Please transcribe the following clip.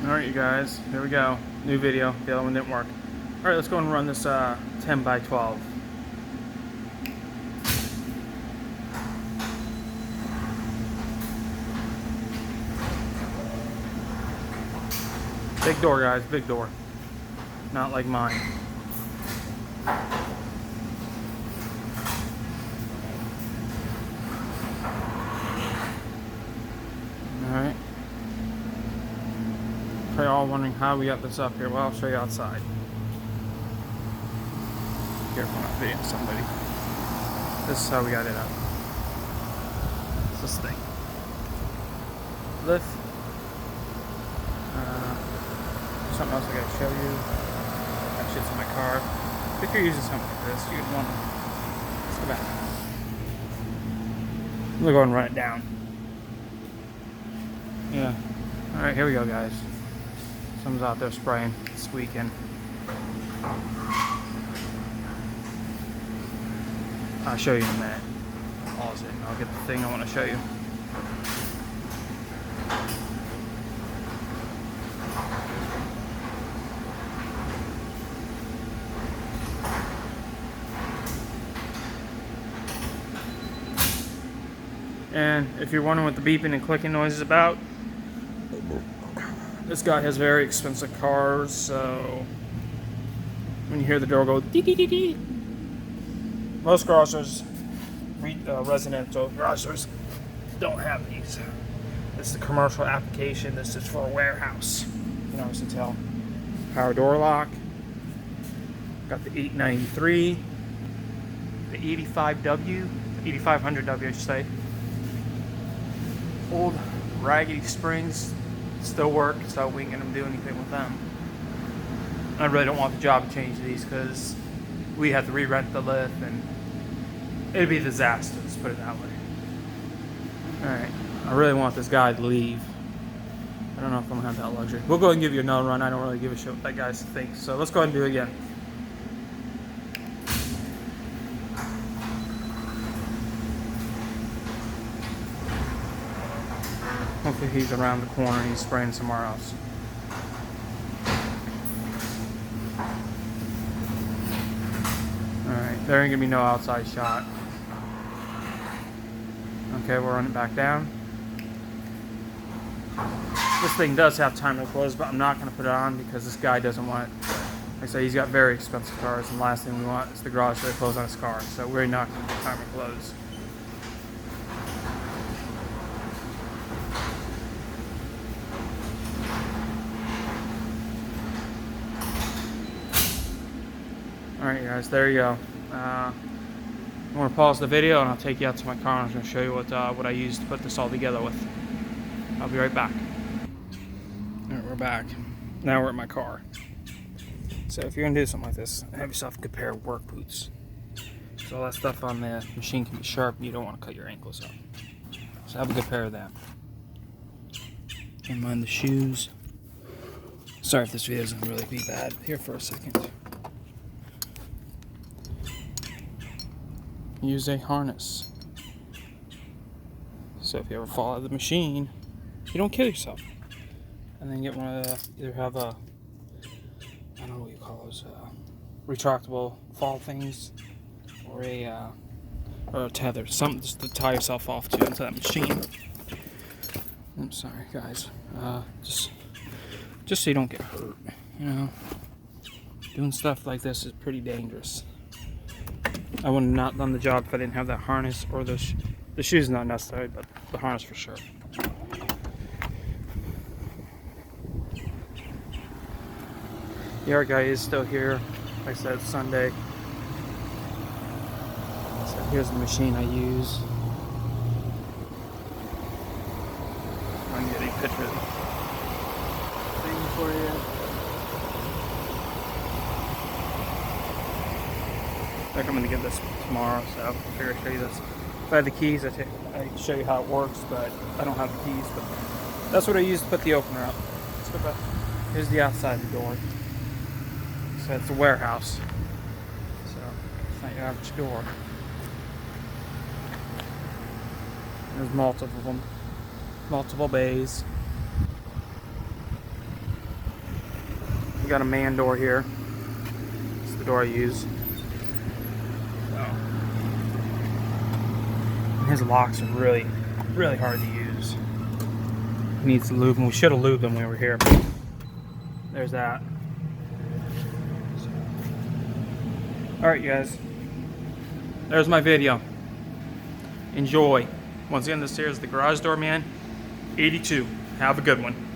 Alright you guys, here we go. New video. The other one didn't work. Alright, let's go and run this 10 by 12. Big door guys, big door. Not like mine. Alright. Probably all wondering how we got this up here. Well, I'll show you outside. Careful not hitting somebody. This is how we got it up. It's this thing. Lift. Something else I gotta show you. That shit's in my car. If you're using something like this, you'd want to. Let's go back. I'm gonna go and run it down. Yeah. Alright, here we go, guys. Someone's out there spraying, squeaking. I'll show you in a minute. Pause it. I'll get the thing I want to show you. And if you're wondering what the beeping and clicking noise is about, this guy has very expensive cars, so when you hear the door go dee dee dee dee, most garages, residential garages, don't have these. This is a commercial application. This is for a warehouse. You know, as you can tell. Power door lock. Got the 893, the 85W, 8500W, I should say. Old raggedy springs still work, so we ain't gonna do anything with them. I really don't want the job to change these because we have to re-rent the lift and it'd be a disaster, let's put it that way. Alright, I really want this guy to leave. I don't know if I'm gonna have that luxury. We'll go ahead and give you another run. I don't really give a shit what that guy thinks, so let's go ahead and do it again. Hopefully he's around the corner and he's spraying somewhere else. Alright, there ain't gonna be no outside shot. Okay, we'll run it back down. This thing does have timer close, but I'm not gonna put it on because this guy doesn't want it. Like I say, he's got very expensive cars, and the last thing we want is the garage to close on his car. So we're not gonna do timer close. Alright guys, there you go. I'm going to pause the video and I'll take you out to my car and I'm going to show you what I used to put this all together with. I'll be right back. Alright, we're back. Now we're at my car. So if you're going to do something like this, have yourself a good pair of work boots. So all that stuff on the machine can be sharp and you don't want to cut your ankles up. So have a good pair of them. And mind the shoes. Sorry if this video is going to really be bad. Here for a second. Use a harness. So if you ever fall out of the machine, you don't kill yourself. And then get one of the, either have a, I don't know what you call those, retractable fall things, or a tether, something just to tie yourself off to into that machine. I'm sorry guys, just so you don't get hurt, you know. Doing stuff like this is pretty dangerous. I would have not done the job if I didn't have that harness, or the shoes not necessary, but the harness for sure. The yard guy is still here. Like I said, it's Sunday. So here's the machine I use. I'm getting a picture thing for you. I'm going to get this tomorrow, so I figure I'll show you this. If I had the keys, I'd show you how it works, but I don't have the keys. But that's what I use to put the opener up. Let's go back. Here's the outside of the door. So it's a warehouse. So it's not your average door. There's multiple of them. Multiple bays. got a man door here. It's the door I use. So, and his locks are really, really hard to use. He needs to lube them. We should have lubed them when we were here. There's that. So. Alright, you guys. There's my video. Enjoy. Once again, this here is the garage door man 82. Have a good one.